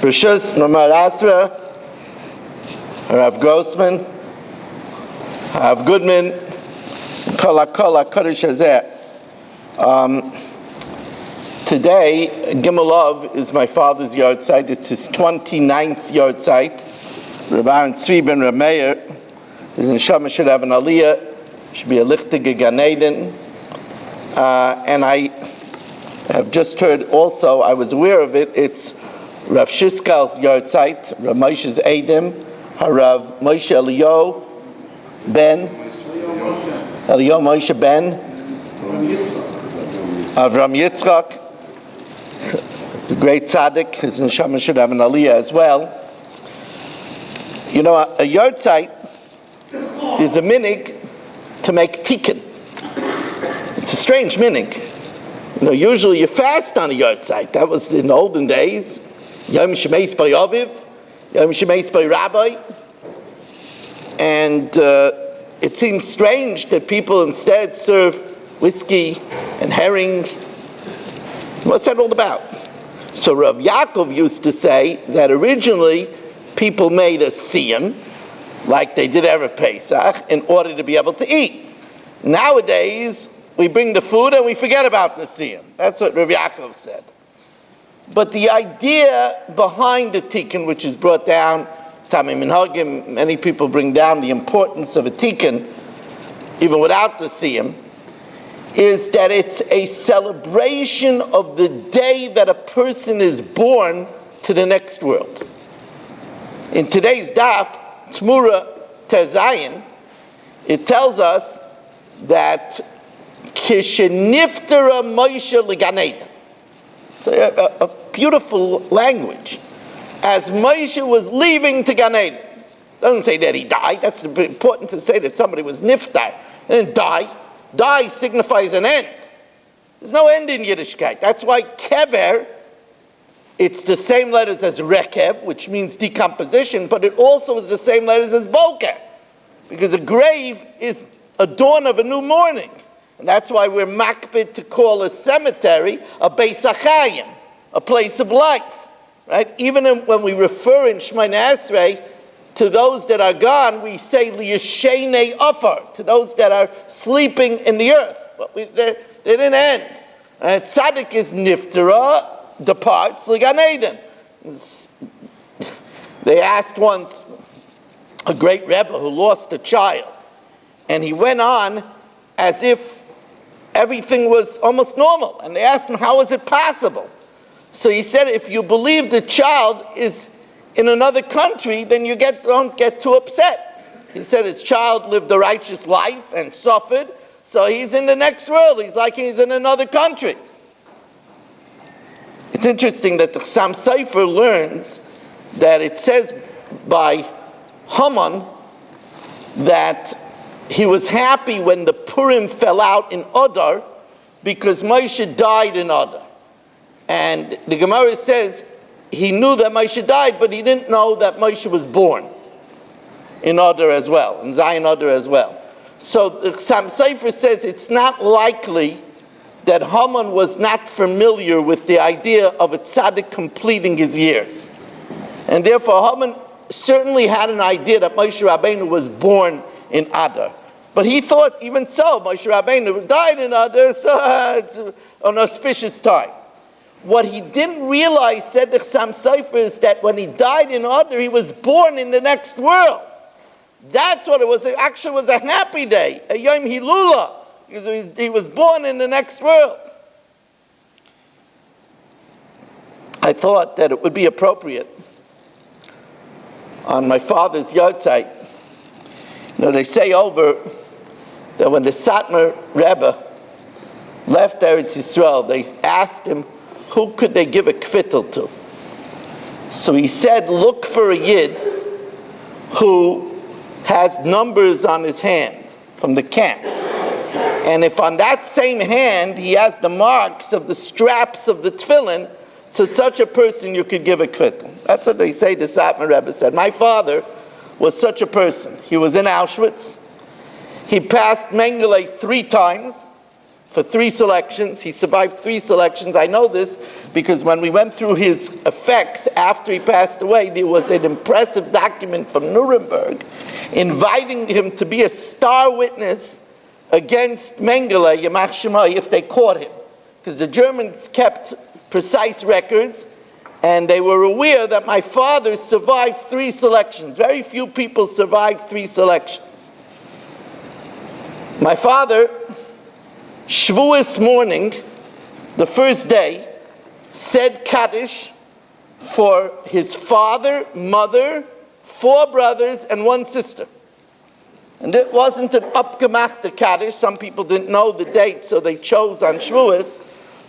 Rishus Nomar Asra, Rav Grossman, Rav Goodman, Kol HaKodesh Hazeh. Today, Gimelov is my father's Yartzeiht. It's his 29th Yartzeiht. Rav Aaron Tzvi ben Rav Meir, his neshama should have an aliyah, should be a lichtige Gan Eden. And I have just heard also, I was aware of it, it's Rav Shiskal's Yartzeiht, Rav Moshe's Eidim, Harav Moshe Eliyahu Ben, Eliyahu Moshe Ben, Avram Yitzchak. It's a great tzaddik. His neshama should have an aliyah as well. You know, a Yartzeiht is a minig to make tikkun. It's a strange minig. You know, usually you fast on a Yartzeiht. That was in the olden days. Yom Shemeis by Aviv, Yom Shemeis by Rabbi. And it seems strange that people instead serve whiskey and herring. What's that all about? So Rav Yaakov used to say that originally people made a siyum, like they did Erev Pesach, in order to be able to eat. Nowadays, we bring the food and we forget about the siyum. That's what Rav Yaakov said. But the idea behind the tikkun, which is brought down, Tamim Minhagim, many people bring down the importance of a tikkun, even without the siyum, is that it's a celebration of the day that a person is born to the next world. In today's daf, Tmura Tezayin, it tells us that Kisheniftara Moshe L'Gan Eden. It's a beautiful language. As Moshe was leaving to Gan Eden, doesn't say that he died. That's important to say that somebody was niftar and died. Die signifies an end. There's no end in Yiddishkeit. That's why kever, it's the same letters as rekev, which means decomposition, but it also is the same letters as boker, because a grave is a dawn of a new morning. And that's why we're makbid to call a cemetery a beis hachayim, a place of life, right? Even when we refer in Shemoneh Esrei to those that are gone, we say liyashenei afar, to those that are sleeping in the earth. But they didn't end. Tzaddik is niftara, departs l'Gan Eden. They asked once a great Rebbe who lost a child, and he went on as if everything was almost normal. And they asked him, how is it possible? So he said, if you believe the child is in another country, then you don't get too upset. He said his child lived a righteous life and suffered, so he's in the next world. He's like he's in another country. It's interesting that the Chassam Sofer learns that it says by Haman that he was happy when the Purim fell out in Adar because Moshe died in Adar. And the Gemara says he knew that Moshe died, but he didn't know that Moshe was born in Adar as well, in Zion Adar as well. So the Chassam Sofer says it's not likely that Haman was not familiar with the idea of a tzaddik completing his years. And therefore Haman certainly had an idea that Moshe Rabbeinu was born in Adar. But he thought, even so, Moshe Rabbeinu died in Adar, so it's an auspicious time. What he didn't realize, said the Chassam Sofer, is that when he died in Adar, he was born in the next world. That's what it was. It actually was a happy day, a Yom Hilula, because he was born in the next world. I thought that it would be appropriate on my father's Yartzeiht. You know, they say over that when the Satmar Rebbe left Eretz Yisrael, they asked him, who could they give a kvittel to? So he said, look for a yid who has numbers on his hand from the camps. And if on that same hand he has the marks of the straps of the tefillin, so such a person you could give a kvittel. That's what they say, the Satmar Rebbe said. My father was such a person. He was in Auschwitz. He passed Mengele 3 times. for 3 selections. He survived 3 selections. I know this because when we went through his effects after he passed away, there was an impressive document from Nuremberg inviting him to be a star witness against Mengele, Yamach Shemai, if they caught him. Because the Germans kept precise records, and they were aware that my father survived 3 selections. Very few people survived 3 selections. My father, Shavuos morning, the first day, said Kaddish for his father, mother, 4 brothers, and 1 sister. And it wasn't an upgemachte Kaddish. Some people didn't know the date, so they chose on Shavuos.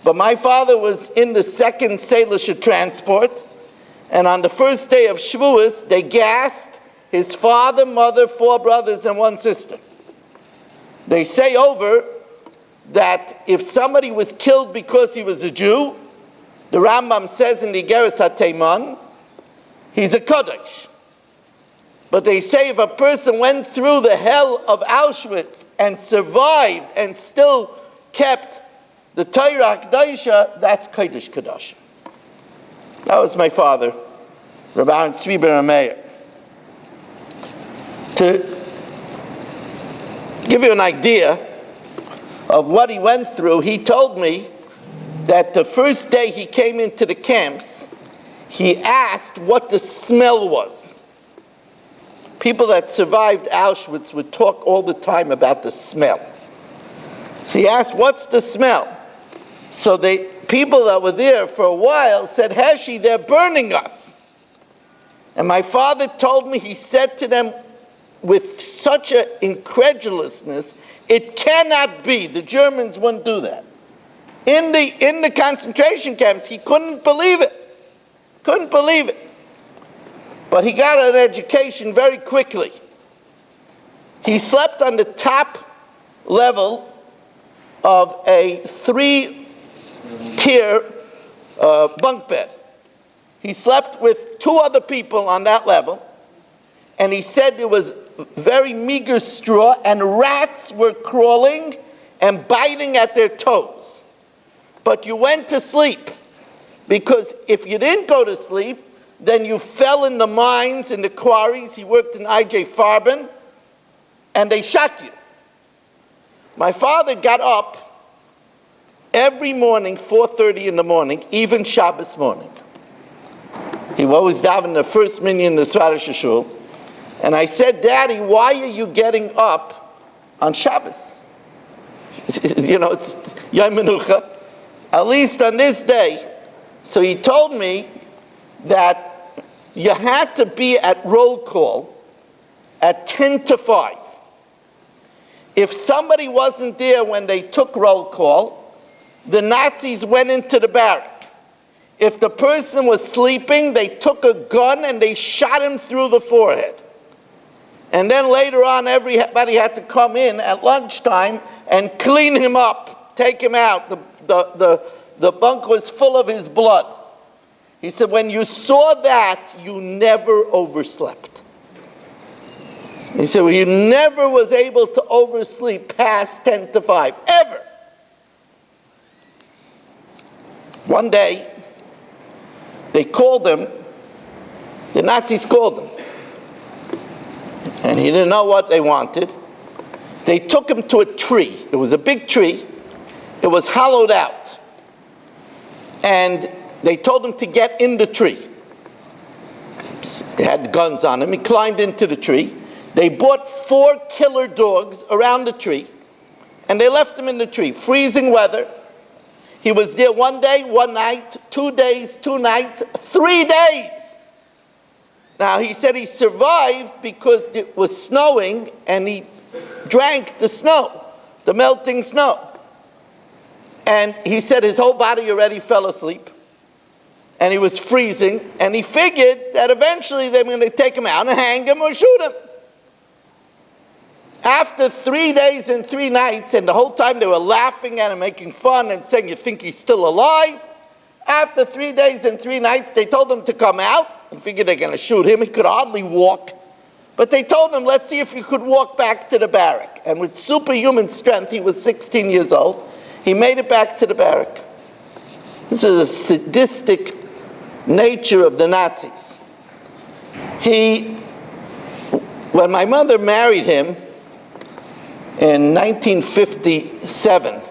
But my father was in the 2nd Seilische transport, and on the first day of Shavuos, they gassed his father, mother, 4 brothers, and 1 sister. They say over that if somebody was killed because he was a Jew, the Rambam says in the Igeres HaTeiman, he's a Kodesh. But they say if a person went through the hell of Auschwitz and survived and still kept the Torah HaKadoshah, that's Kodesh Kadosh. That was my father, Rabbi Aaron Tzvi ben Meir. To give you an idea of what he went through, he told me that the first day he came into the camps, he asked what the smell was. People that survived Auschwitz would talk all the time about the smell. So he asked, what's the smell? So the people that were there for a while said, Heshy, they're burning us. And my father told me, he said to them with such an incredulousness, it cannot be. The Germans wouldn't do that. In the concentration camps, he couldn't believe it. Couldn't believe it. But he got an education very quickly. He slept on the top level of a 3-tier bunk bed. He slept with 2 other people on that level, and he said there was very meager straw, and rats were crawling and biting at their toes. But you went to sleep, because if you didn't go to sleep, then you fell in the mines, in the quarries. He worked in I.J. Farben, and they shot you. My father got up every morning, 4:30 in the morning, even Shabbos morning. He would always daven the first minyan in the Svardish shul. And I said, Daddy, why are you getting up on Shabbos? You know, it's Yom Menucha. At least on this day. So he told me that you had to be at roll call at 10 to 5. If somebody wasn't there when they took roll call, the Nazis went into the barrack. If the person was sleeping, they took a gun and they shot him through the forehead. And then later on, everybody had to come in at lunchtime and clean him up, take him out. The bunk was full of his blood. He said, when you saw that, you never overslept. He said, well, you never was able to oversleep past 10 to 5, ever. One day, they called him, the Nazis called him. And he didn't know what they wanted. They took him to a tree. It was a big tree. It was hollowed out. And they told him to get in the tree. He had guns on him. He climbed into the tree. They brought 4 killer dogs around the tree, and they left him in the tree. Freezing weather. He was there 1 day, 1 night, 2 days, 2 nights, 3 days. Now, he said he survived because it was snowing, and he drank the snow, the melting snow. And he said his whole body already fell asleep, and he was freezing, and he figured that eventually they were going to take him out and hang him or shoot him. After 3 days and 3 nights, and the whole time they were laughing at him, making fun and saying, you think he's still alive? After 3 days and 3 nights, they told him to come out. He figured they're going to shoot him. He could hardly walk. But they told him, let's see if you could walk back to the barrack. And with superhuman strength, he was 16 years old, He made it back to the barrack. This is a sadistic nature of the Nazis. When my mother married him in 1957,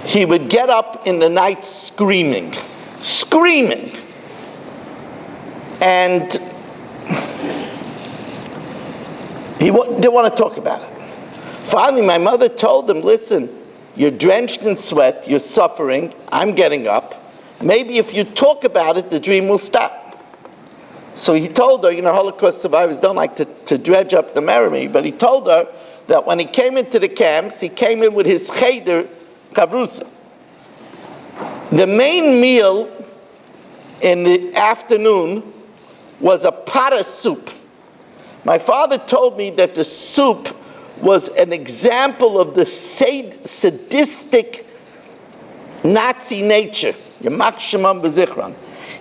he would get up in the night screaming. And he didn't want to talk about it. Finally, my mother told him, listen, you're drenched in sweat, you're suffering, I'm getting up. Maybe if you talk about it, the dream will stop. So he told her, Holocaust survivors don't like to dredge up the memory, but he told her that when he came into the camps, he came in with his cheder kavrusa. The main meal in the afternoon was a pot of soup. My father told me that the soup was an example of the sadistic Nazi nature.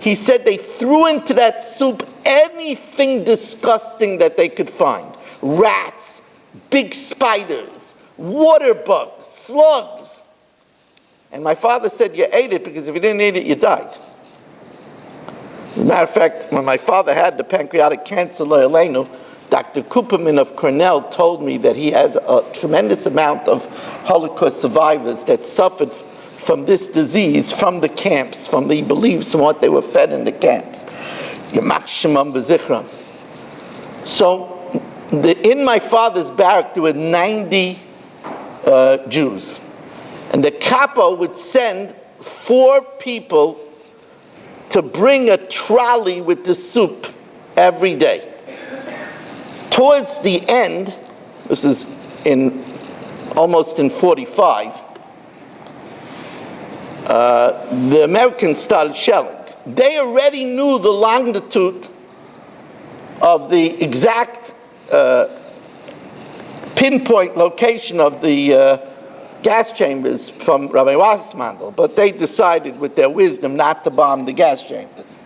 He said they threw into that soup anything disgusting that they could find. Rats, big spiders, water bugs, slugs. And my father said, you ate it because if you didn't eat it, you died. As a matter of fact, when my father had the pancreatic cancer, Dr. Cooperman of Cornell told me that he has a tremendous amount of Holocaust survivors that suffered from this disease from the camps, he believes from what they were fed in the camps. So in my father's barrack there were 90 Jews. And the capo would send 4 people to bring a trolley with the soup every day. Towards the end, this is almost in 45, the Americans started shelling. They already knew the longitude of the exact pinpoint location of the gas chambers from Rabbi Weiss, but they decided with their wisdom not to bomb the gas chambers.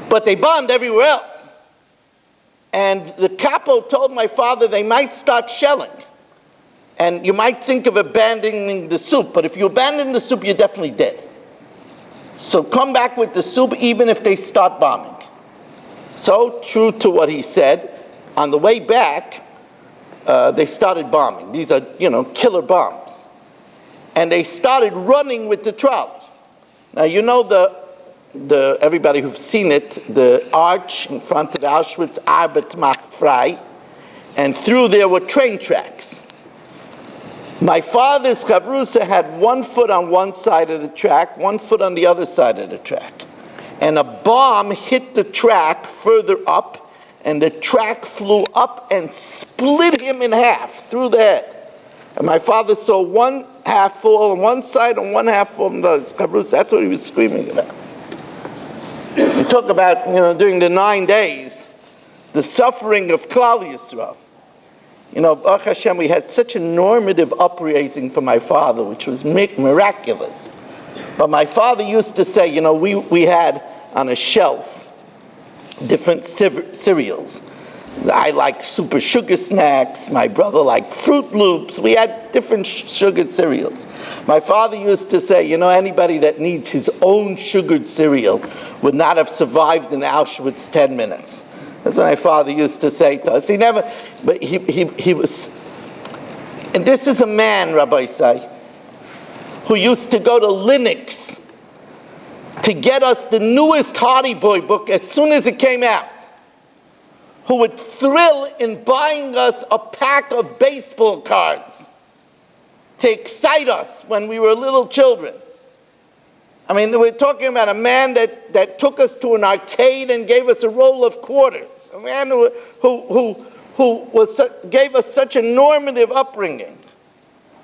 But they bombed everywhere else. And the capo told my father they might start shelling. And you might think of abandoning the soup, but if you abandon the soup, you're definitely dead. So come back with the soup even if they start bombing. So, true to what he said, on the way back, they started bombing. These are, killer bombs. And they started running with the trolley. Now, everybody who's seen it, the arch in front of Auschwitz, Arbeit macht frei, and through there were train tracks. My father's chavrusa had 1 foot on one side of the track, 1 foot on the other side of the track. And a bomb hit the track further up, and the track flew up and split him in half through the head. And my father saw 1 half full on one side and 1 half full on the other. Chavrusa, that's what he was screaming about. We talk about, during the 9 days, the suffering of Klal Yisrael. Baruch Hashem, we had such a normative upraising for my father, which was miraculous. But my father used to say, we had on a shelf different cereals. I like super sugar snacks. My brother liked Fruit Loops. We had different sugared cereals. My father used to say, anybody that needs his own sugared cereal would not have survived in Auschwitz 10 minutes. That's what my father used to say to us. He was, and this is a man, Rabbi Say, who used to go to Linux to get us the newest Hardy Boy book as soon as it came out, who would thrill in buying us a pack of baseball cards to excite us when we were little children. I mean, we're talking about a man that took us to an arcade and gave us a roll of quarters. A man who gave us such a normative upbringing.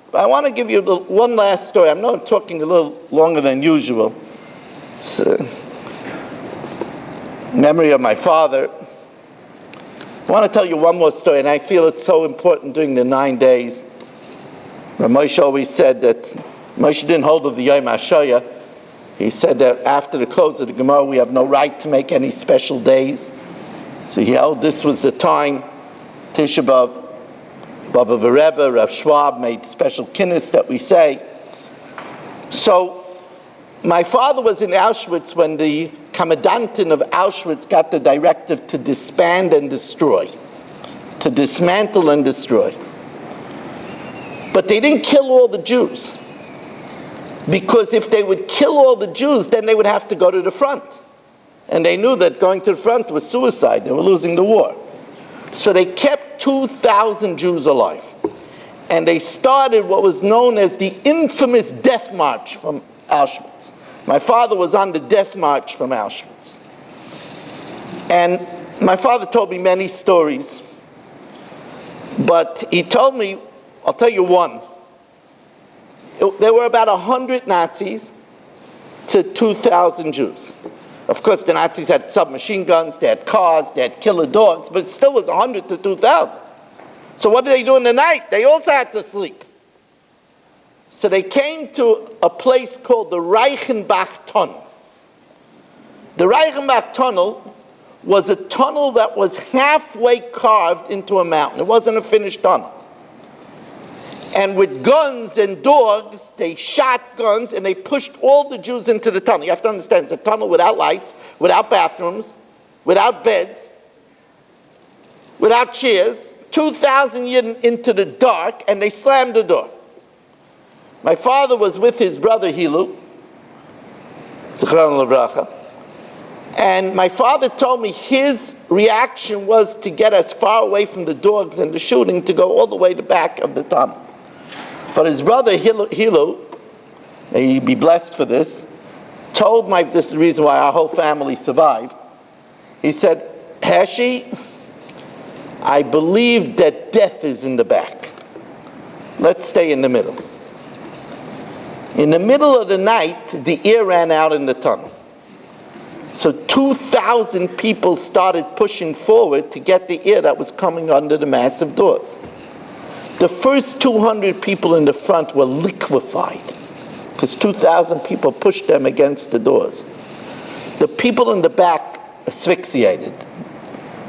But I want to give you one last story. I know I'm talking a little longer than usual. It's memory of my father. I want to tell you one more story, and I feel it's so important during the 9 days. Moshe always said that Moshe didn't hold of the Yom HaShoyah. He said that after the close of the Gemara, we have no right to make any special days. So he held this was the time, Tisha B'Av, Baba Vereba, Rav Schwab made special kinnis that we say. So my father was in Auschwitz when the Kommandantin of Auschwitz got the directive to disband and destroy, to dismantle and destroy. But they didn't kill all the Jews, because if they would kill all the Jews, then they would have to go to the front. And they knew that going to the front was suicide. They were losing the war. So they kept 2,000 Jews alive. And they started what was known as the infamous death march from Auschwitz. My father was on the death march from Auschwitz. And my father told me many stories. But he told me, I'll tell you one. There were about 100 Nazis to 2,000 Jews. Of course, the Nazis had submachine guns, they had cars, they had killer dogs, but it still was 100 to 2,000. So what did they do in the night? They also had to sleep. So they came to a place called the Reichenbach Tunnel. The Reichenbach Tunnel was a tunnel that was halfway carved into a mountain. It wasn't a finished tunnel. And with guns and dogs, they shot guns and they pushed all the Jews into the tunnel. You have to understand, it's a tunnel without lights, without bathrooms, without beds, without chairs, 2,000 into the dark, and they slammed the door. My father was with his brother Hilu, Zichron Livracha, and my father told me his reaction was to get as far away from the dogs and the shooting to go all the way to the back of the tunnel. But his brother Hilu, may he be blessed for this, told this is the reason why our whole family survived. He said, Heshy, I believe that death is in the back. Let's stay in the middle. In the middle of the night, the air ran out in the tunnel. So 2,000 people started pushing forward to get the air that was coming under the massive doors. The first 200 people in the front were liquefied because 2,000 people pushed them against the doors. The people in the back asphyxiated.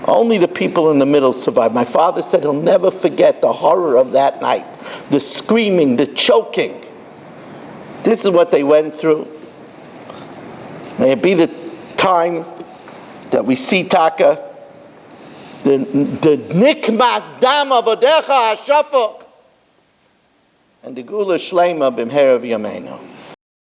Only the people in the middle survived. My father said he'll never forget the horror of that night, the screaming, the choking. This is what they went through. May it be the time that we see Taka, the nikmas dam avodecha hashafok, and the gula shlema b'mhera v'yameinu.